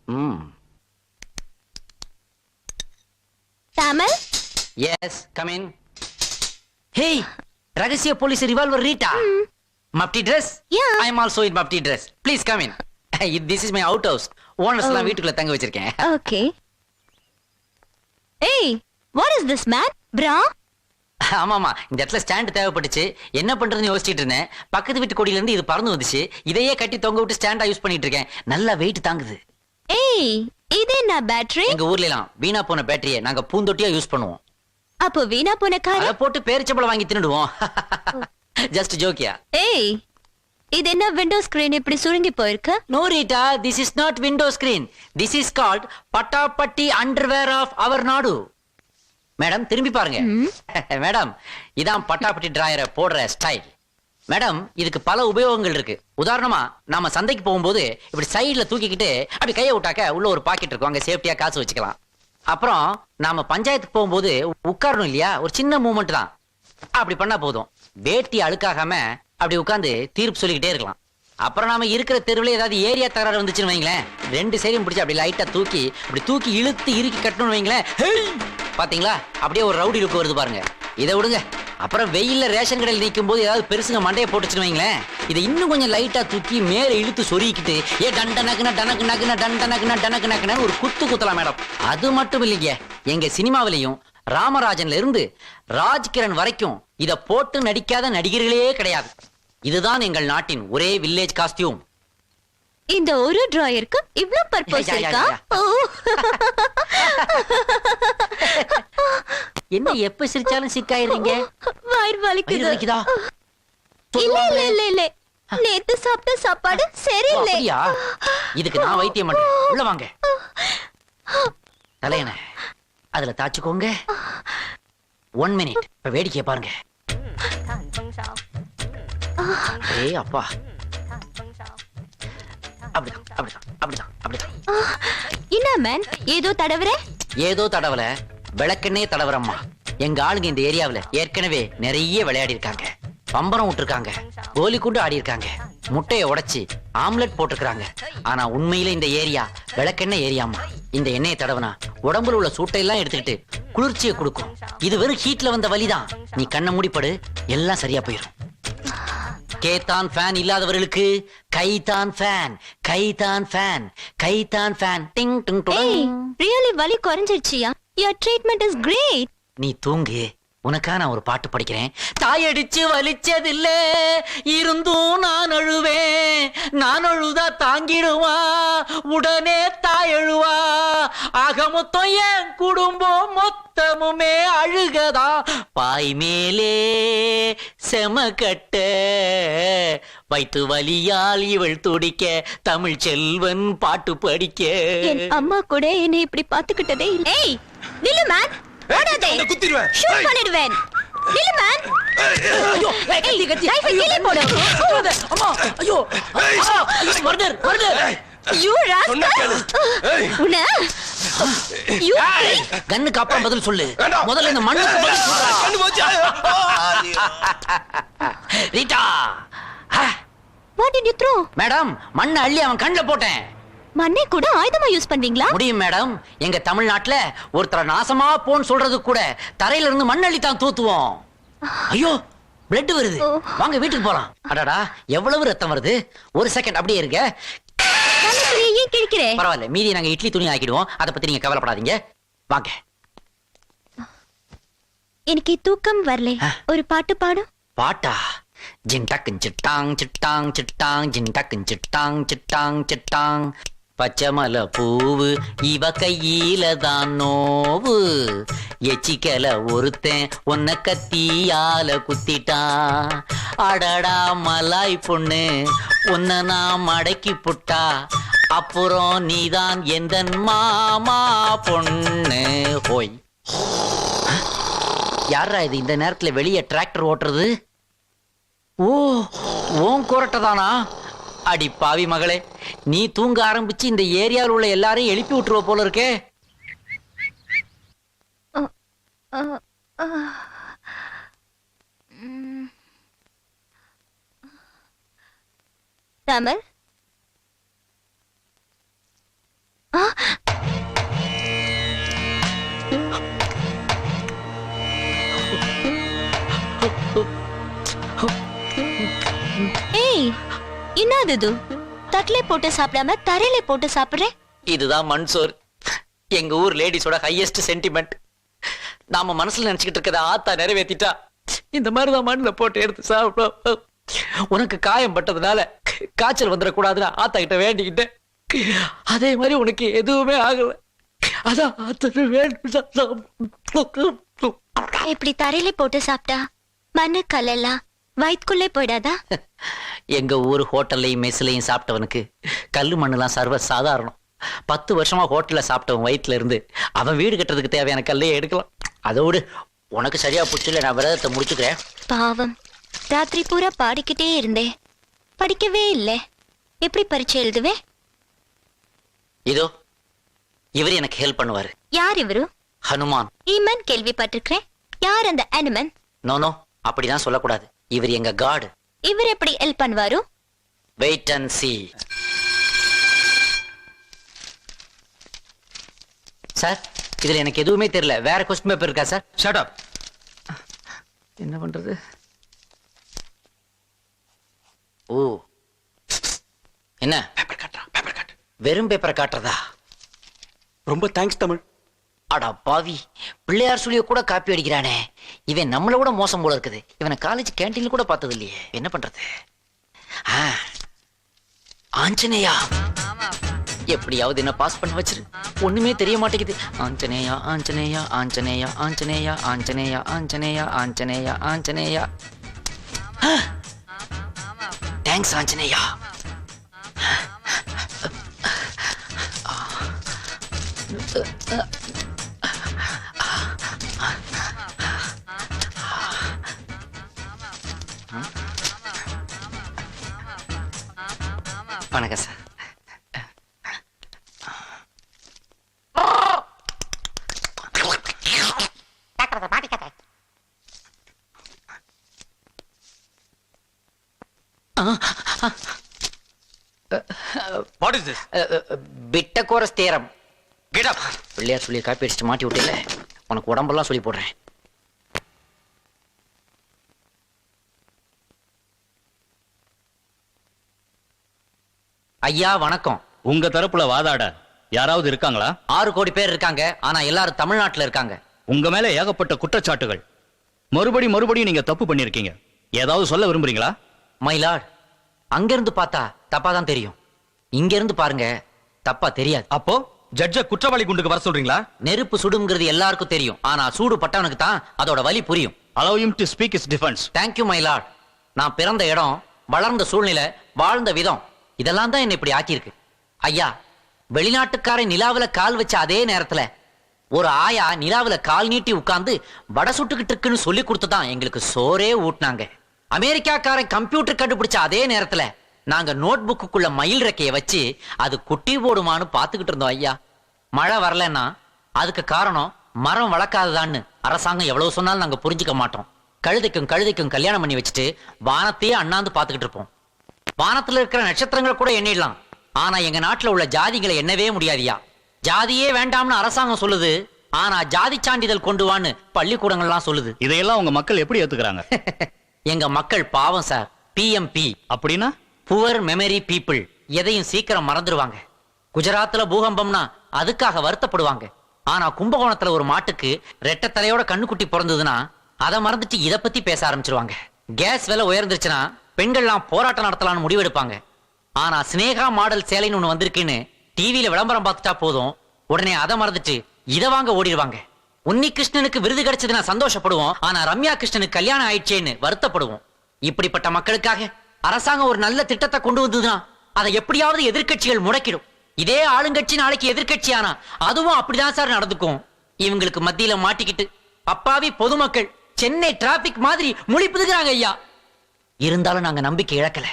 ம். Tamil yes come in. Hey, ரகசிய police revolver Rita. Mufti Dress? Yeah. I am also in mufti Dress. Please come in. This is my out house. Owners எல்லாம் வீட்டுக்குள்ள தங்க வச்சிருக்கேன். Okay. ஏய், what is this man? Bra? ஆமாமா, இந்த இடத்துல ஸ்டாண்ட் தேவைப்பட்டுச்சு. என்ன பண்றதுன்னு யோசிச்சுட்டு இருந்தேன். பக்கத்து வீட்டு கொடியில இருந்து இது பறந்து வந்துச்சு. இதையே கட்டி தொங்க விட்டு ஸ்டாண்டா யூஸ் பண்ணிட்டு இருக்கேன். நல்லா வெயிட் தாங்குது. ஏய், இது என்ன பேட்டரி? எங்க ஊர்ல எல்லாம் வீணா போன பேட்டரியை நாங்க பூந்தொட்டியா யூஸ் பண்ணுவோம். அப்போ வீணா போன கார்? அத போட்டு பேரிச்சம்பளம் வாங்கி தின்னுடுவோம். ஜஸ்ட் ஜோக்கியா. ஏய், இது என்ன விண்டோ ஸ்கிரீன் இப்படி சுருங்கி போயிருக்கு? No Rita, this is not window screen. This is called பட்டாப்பட்டி underwear of our நாடு. மேடம் திரும்பி பாருங்க. மேடம், இதான் பட்டாப்பட்டி டிராயரை போடுற ஸ்டைல். மேடம், இதுக்கு பல உபயோகங்கள் இருக்கு. உதாரணமா நாம சந்தைக்கு போகும்போது இப்படி சைடுல தூக்கிக்கிட்டு அப்படி கையை விட்டாக்க உள்ள ஒரு பாக்கெட் இருக்கும், அங்க சேஃப்டியா காசு வச்சுக்கலாம். அப்புறம் நாம பஞ்சாயத்துக்கு போகும்போது உட்காரணும் இல்லையா, ஒரு சின்ன மூமெண்ட் தான். அப்படி பண்ணா போதும், வேட்டி அழுக்காகாம அப்படி உட்கார்ந்து தீர்ப்பு சொல்லிக்கிட்டே இருக்கலாம். அப்புறம் நாம இருக்கிற தெருவில் ஏதாவது ஏரியா தகராறு வந்துச்சுன்னு வைங்களேன், ரெண்டு சைடும் பிடிச்சி அப்படி லைட்டா அப்படி தூக்கி இழுத்து இறுக்கி கட்டணும்னு வைங்களேன். பாத்தீங்களா, அப்படியே ஒரு ரவுடி லுக்கு வருது பாருங்க. இதை விடுங்க. அப்புறம் வெயில்ல ரேஷன் கடையில் நிற்கும் போது ஏதாவது பெருசுங்க மண்டையை போட்டுச்சுன்னு வைங்களேன், இதை இன்னும் கொஞ்சம் லைட்டா தூக்கி மேல இழுத்து சொருகிக்கிட்டு டண்ட நக்குன டனக்கு நக்குன டண்ட நக்குன டனக்கு நக்குன்னு ஒரு குத்து குத்தலாம் மேடம். அது மட்டும் இல்லைங்க, எங்க சினிமாவிலையும் ராமராஜன்ல இருந்து ராஜ்கிரண் வரைக்கும் இத போட்டு நடிக்காத நடிகர்களே கிடையாது. இதுதான் எங்கள் நாட்டின் ஒரே வில்லேஜ் காஸ்டியூம். இந்த ஒரு டிராயருக்கு இவ்ளோ பர்பஸ் இருக்கா? என்ன எப்ப சிரிச்சாலும் சிக்காயிரீங்க? வயிறு வலிக்குது. வலிக்குதா? இல்ல இல்ல இல்ல இல்ல, நேத்து சாப்பிட்ட சாப்பாடு சரியில்லை. அப்படியா? இதுக்கு நான் வைத்தியம் பண்றேன். உள்ள வாங்க. தலையண அதுல தாச்சுக்கோங்க. 1 மினிட். இப்ப வேடிக்கைய பாருங்க. ஏய் அப்பா, அப்படிதான் அப்படிதான் அப்படிதான் அப்படிதான். என்ன மேன், ஏதோ தடவற? ஏதோ தடவல, விளக்கெண்ணே தடவரம்மா. எங்க ஆளுங்க இந்த ஏரியாவுல ஏற்கனவே நிறைய விளையாடி இருக்காங்க. பம்பரம் விட்டுருக்காங்க, கோலி குண்டு ஆடி இருக்காங்க, முட்டையை உடைச்சு ஆம்லெட் போட்டிருக்காங்க. ஆனா உண்மையில இந்த ஏரியா விளக்கெண்ணெய் ஏரியாமா. இந்த எண்ணெயை தடவனா உடம்புல உள்ள சூட்டையெல்லாம் எடுத்துக்கிட்டு குளிர்ச்சியை கொடுக்கும். இது வெறும் ஹீட்ல வந்த வலிதான். நீ கண்ணை மூடிப்படு, எல்லாம் சரியா போயிடும். கேத்தான் ஃபேன் இல்லாதவர்களுக்கு கைதான் ஃபேன், கைதான் ஃபேன், கைதான் ஃபேன். டிங் டிங் டிங். ரியலி வலி குறைஞ்சிருச்சியா? Your treatment is great. நீ தூங்கு, உனக்கா நான் ஒரு பாட்டு படிக்கிறேன். தாயடிச்சு வலிச்சதில்ல, இருந்தும் நான் அழுவேன். நான் அழுதா தாங்கிடுவா, உடனே தாயழுவா. ஆக மொத்தம் என் குடும்பம் மொத்தமுமே அழுகதா. பாய் மேலே செமக்கட்ட வைத்து வலியால் இவள் துடிக்க, தமிழ் செல்வன் பாட்டு படிக்க. என் அம்மா கூட என்னை இப்படி பாத்துக்கிட்டதே இல்ல. ஏய் நில்லு மேன், ஓடாதே, குத்திடுவேன், ஷூட் பண்ணிடுவேன். நில்லு மேன். ஐயோ, கத்தி கத்தி. லைஃப் கீழே போடு. அம்மா, ஐயோ, மர்டர் மர்டர். யூ சொன்னா கேளு. ஏய். உன்ன யூ கண்ணுக்கு அப்புறம் பதில் சொல்லு. முதல்ல இந்த மண்ணுக்கு பதில் சொல்றா. கண்ணு போச்சா? Rita. What did you throw? Madam, மண்ணை அள்ளி அவன் கண்ணுல போட்டேன். மண்ணை கூட ஆயுதமா யூஸ் பண்றீங்களா? முடியும் மேடம். எங்க தமிழ்நாட்டுல ஒருத்தர நாசமா போன்னு சொல்றது கூட தரையில இருந்து மண் அள்ளி தான் தூத்துவோம். ஐயோ, பிளட் வருது. வாங்க வீட்டுக்கு போலாம். அடடா, எவ்வளவு ரத்தம் வருது. ஒரு செகண்ட் அப்படியே இருங்க. ஏன் கிழிக்கிறே? பரவாயில்ல, மீதி நாங்க இட்லி துணி ஆக்கிடுவோம். அதை பத்தி நீங்க கவலைப்படாதீங்க. வாங்க. எனக்கு தூக்கம் வரல. ஒரு பாட்டு பாடு. பாட்டா? ஜின்டக்கு சிட்டாங் சிட்டாங் சிட்டாங் ஜின்டக்கு சிட்டாங் சிட்டாங் சிட்டாங். பச்சைமலை பூவு இவ கையில தான் நோவு. எச்சிக்கல ஒருத்தன் உன்ன கத்தியால குத்திட்டான். அடடா மலாய் பொண்ணு, உன்ன நான் மடக்கி புட்டா. அப்புறம் நீதான் எந்தன் மாமா பொண்ணு. ஹோய், யாரா இது இந்த நேரத்துல வெளியே டிராக்டர் ஓட்டுறது? ஓ, ஓன் கொரட்டதானா? அடி பாவி மகளே, நீ தூங்க ஆரம்பிச்சு இந்த ஏரியாவில் உள்ள எல்லாரையும் எழுப்பி விட்டுருவ போல இருக்கே. தமிழ் என்னது இது? தட்டிலே போட்டு சாப்பிடாம தரையில போட்டு சாப்பிடுறேன். இதுதான் மன்சோர். எங்க ஊர் லேடிஸோட ஹையஸ்ட் சென்டிமெண்ட். நாம மனசுல நினைச்சுக்கிட்டு இருக்கத ஆத்தா நிறைவேத்திட்டா இந்த மாதிரிதான் மண்ணுல போட்டு எடுத்து சாப்பிடும். உனக்கு காயம் பட்டதுனால காய்ச்சல் வந்துடக்கூடாதுன்னா ஆத்தா கிட்ட வேண்டிக்கிட்டேன். அதே மாதிரி உனக்கு எதுவுமே ஆகல. அதான் ஆத்தா வேண்டும். இப்படி தரையில போட்டு சாப்பிட்டா மண்ணு கல்லெல்லாம் வயிற்றுக்குள்ளே போயிடாதா? எங்க ஊர் ஹோட்டல்லையும் மெஸ்லையும் சாப்பிட்டவனுக்கு கல்லு மண்ணுலாம் சர்வ சாதாரணம். 10 வருஷமா ஹோட்டல்ல சாப்பிட்டவன் வயிற்றுல இருந்து அவன் வீடு கட்டுறதுக்கு தேவையான கல்லையே எடுக்கலாம். அதோடு உனக்கு சரியா புடிச்சல, நான் விரதத்தை முடிச்சுக்கிறேன். பாவம், ராத்திரி பூரா பாடிக்கிட்டே இருந்தேன், படிக்கவே இல்லை. எப்படி பரீட்சை எழுதுவே? இதோ இவர் எனக்கு ஹெல்ப் பண்ணுவாரு. யார் இவரு? ஹனுமான். ஈமன் கேள்விப்பட்டிருக்கிறேன். யார் அந்த அனிமன்? நோ, அப்படிதான் சொல்லக்கூடாது. இவர் எங்க காட். இவர் எப்படி ஹெல்ப் பண்ணுவாரு? Wait and see. சார், இதுல எனக்கு எதுவுமே தெரியல. வேற கொஸ்டின் பேப்பர் இருக்கா சார்? Shut up. என்ன பண்றது? ஓ, என்ன பேப்பர் கட். வெறும் பேப்பரை காட்டுறதா? ரொம்ப தேங்க்ஸ் தமிழ். அடா பாவி, பிள்ளையார் சொல்லிய கூட காப்பி அடிக்கிறானே. இவன் நம்மள கூட மோசம் போல இருக்குது. இவனை காலேஜ் கேண்டீன்ல கூட பார்த்தது இல்லையே. என்ன பண்றது? ஆஞ்சநேயா, எப்படியாவது என்ன பாஸ் பண்ண வச்சிரு. ஒண்ணுமே தெரிய மாட்டேங்குது. ஆஞ்சநேயா ஆஞ்சநேயா ஆஞ்சநேயா ஆஞ்சநேயா ஆஞ்சநேயா ஆஞ்சநேயா ஆஞ்சநேயா ஆஞ்சநேயா. தேங்க்ஸ் ஆஞ்சநேயா. வணக்கம் sir. What is this? Pythagoras theorem. Get up. Pillaiyar சொல்லி காப்பி அடிச்சுட்டு மாட்டி விட்டல. உனக்கு உடம்பெல்லாம் சொல்லி போடுறேன். ஐயா வணக்கம். உங்க தரப்புல வாதாட யாராவது இருக்காங்களா? 6 கோடி பேர் இருக்காங்க. ஆனா எல்லாரும் தமிழ்நாட்டுல இருக்காங்க. உங்க மேல ஏகப்பட்ட குற்றச்சாட்டுகள். மறுபடியும் நீங்க தப்பு பண்ணிருக்கீங்க. ஏதாவது சொல்ல விரும்புறீங்களா? மை லார்ட், அங்கிருந்து பார்த்தா தப்பா தான் தெரியும். இங்க இருந்து பாருங்க, தப்பா தெரியாது. அப்போ ஜட்ஜ குற்றவாளி குண்டுக்கு வர சொல்றீங்களா? நெருப்பு சுடுங்கிறது எல்லாருக்கும் தெரியும். ஆனா சூடு பட்டவனுக்கு தான் அதோட வலி புரியும். Allow him to speak his defense. Thank you my Lord. நான் பிறந்த இடம், வளர்ந்த சூழ்நிலை, வாழ்ந்த விதம் இதெல்லாம் தான் என்ன இப்படி ஆக்கியிருக்கு. ஐயா, வெளிநாட்டுக்காரன் நிலாவுல கால் வச்ச அதே நேரத்துல ஒரு ஆயா நிலாவுல கால் நீட்டி உட்கார்ந்து வடை சுட்டுக்கிட்டு இருக்குன்னு சொல்லி கொடுத்துதான் எங்களுக்கு சோறே ஊட்டினாங்க. அமெரிக்காக்காரன் கம்ப்யூட்டர் கண்டுபிடிச்ச அதே நேரத்துல நாங்க நோட் புக்குள்ள மயில் ரெக்கைய வச்சு அது குட்டி போடுமான்னு பாத்துக்கிட்டு இருந்தோம். ஐயா, மழை வரலன்னா அதுக்கு காரணம் மரம் வளர்க்காததான்னு அரசாங்கம் எவ்வளவு சொன்னாலும் நாங்க புரிஞ்சுக்க மாட்டோம். கழுதைக்கும் கல்யாணம் பண்ணி வச்சுட்டு வானத்தையே அண்ணாந்து பாத்துக்கிட்டு இருப்போம். வானத்துல இருக்கிற நட்சத்திரங்களை கூட எண்ணிடலாம். ஆனா எங்க நாட்டுல உள்ள ஜாதிகளை எண்ணவே முடியாதியா. ஜாதியே வேண்டாம்னு அரசாங்கம் சொல்லுது. ஆனா ஜாதி சான்றிதழ் கொண்டு வான்னு பள்ளிக்கூடங்கள்லாம் சொல்லுது. இதையெல்லாம் உங்க மக்கள் எப்படி ஏத்துக்கிறாங்க? எங்க மக்கள் பாவம் சார். பிஎம்பி அப்படின்னா புவர் மெமரி பீப்புள். எதையும் சீக்கிரம் மறந்துடுவாங்க. குஜராத்ல பூகம்பம்னா அதுக்காக வருத்தப்படுவாங்க. ஆனா கும்பகோணத்துல ஒரு மாட்டுக்கு ரெட்டை தலையோட கண்ணுக்குட்டி பிறந்ததுன்னா அதை மறந்துட்டு இத பத்தி பேச ஆரம்பிச்சிருவாங்க. கேஸ் விலை உயர்ந்துருச்சுன்னா பெண்கள்லாம் போராட்டம் நடத்தலாம்னு முடிவெடுப்பாங்க. ஆனா ஸ்னேகா மாடல் சேலைன்னு ஒண்ணு வந்திருக்குன்னு டிவியில விளம்பரம் பார்த்துட்டா போதும், உடனே அதை மறந்துட்டு இதை வாங்க ஓடிடுவாங்க. உன்னி கிருஷ்ணனுக்கு விருது கிடைச்சதுன்னா சந்தோஷப்படுவோம். ஆனா ரம்யா கிருஷ்ணனுக்கு கல்யாணம் ஆயிடுச்சேன்னு வருத்தப்படுவோம். இப்படிப்பட்ட மக்களுக்காக அரசாங்கம் ஒரு நல்ல திட்டத்தை கொண்டு வந்ததுன்னா அதை எப்படியாவது எதிர்க்கட்சிகள் முடக்கிடும். இதே ஆளுங்கட்சி நாளைக்கு எதிர்க்கட்சி ஆனா அதுவும் அப்படிதான் சார் நடந்துக்கும். இவங்களுக்கு மத்தியில மாட்டிக்கிட்டு அப்பாவி பொதுமக்கள் சென்னை டிராபிக் மாதிரி முழிப்புதுகிறாங்க ஐயா. இருந்தாலும் நாங்க நம்பிக்கை இழக்கல.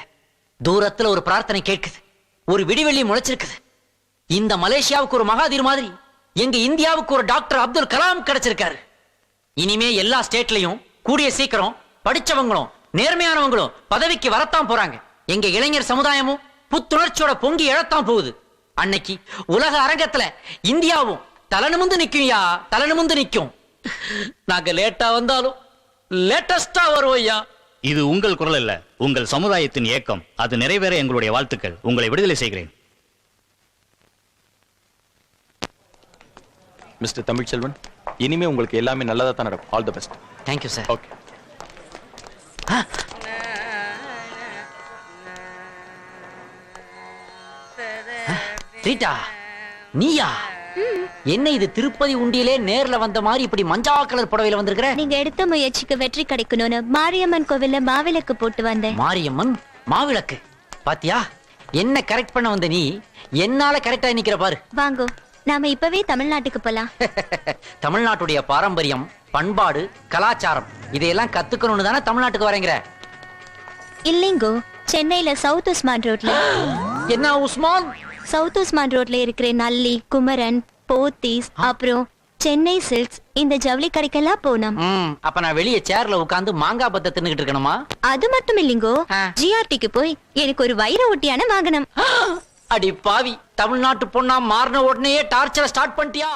தூரத்துல ஒரு பிரார்த்தனை கேட்குது, ஒரு விடிவெள்ளி முளைச்சிருக்குது. இந்த மலேசியாவுக்கு ஒரு மகாதீர் மாதிரி எங்க இந்தியாவுக்கு ஒரு டாக்டர் அப்துல் கலாம் கிடைச்சிருக்காரு. இனிமே எல்லா ஸ்டேட்லயும் கூடிய சீக்கிரம் படிச்சவங்களும் நேர்மையானவங்களும் பதவிக்கு வரத்தான் போறாங்க. எங்க இளைஞர் சமுதாயமும் புத்துணர்ச்சியோட பொங்கி எழத்தான் போகுது. அன்னைக்கு உலக அரங்கத்துல இந்தியாவும் தலனுமுந்து நிக்கும். தலனுமுந்து நிக்கும். நாங்க லேட்டா வந்தாலும் லேட்டஸ்டா வருவோம் ஐயா. இது உங்கள் குரல் அல்ல, உங்கள் சமுதாயத்தின் ஏக்கம். அது நிறைவேற எங்களுடைய வாழ்த்துக்கள். உங்களை விடுதலை செய்கிறேன். மிஸ்டர் தமிழ்ச்செல்வன், இனிமே உங்களுக்கு எல்லாமே நல்லதா தான் நடக்கும். All the best. Thank you sir. Okay. Rita, நீயா? என்ன இது திருப்பதி உண்டியிலே நேர்ல வந்த மாதிரி இப்படி மஞ்சா கலர் புடவையில வந்திருக்கிற? நீங்க எடுத்த முயற்சிக்கு வெற்றி கிடைக்கணும்னு மாரியம்மன் கோவில்ல மாவிளக்கு போட்டு வந்தேன். மாரியம்மன் மாவிளக்கு பாத்தியா? என்ன கரெக்ட் பண்ண வந்த நீ என்னால கரெக்டா நிக்கிற பாரு. வாங்கோ, நாம இப்பவே தமிழ்நாட்டுக்கு போலாம். தமிழ்நாட்டுடைய பாரம்பரியம், பண்பாடு, கலாச்சாரம் இதையெல்லாம் கத்துக்கணும்னு தானே தமிழ்நாட்டுக்கு வரேங்கிற? இல்லைங்கோ, சென்னையில சவுத் உஸ்மான் ரோட்ல. என்ன உஸ்மான்? சவுத் உஸ்மான் ரோட்ல இருக்கிற நல்லி, குமரன், போத்தீஸ், அப்புறம் சென்னை சில்க்ஸ், இந்த ஜவுளி கடைக்கெல்லாம் போனோம். அப்ப நான் வெளியே சேர்ல உட்கார்ந்து மாங்காய் பத்த தின்னுகிட்டு இருக்கணுமா? அது மட்டும் இல்லைங்கோ, ஆ. ஜிஆர்டிக்கு போய் எனக்கு ஒரு வைர ஒட்டியான வாங்கணும். அடி பாவி, தமிழ்நாட்டு பொண்ணா மாறின உடனே டார்ச்சரை ஸ்டார்ட் பண்ணிட்டியா?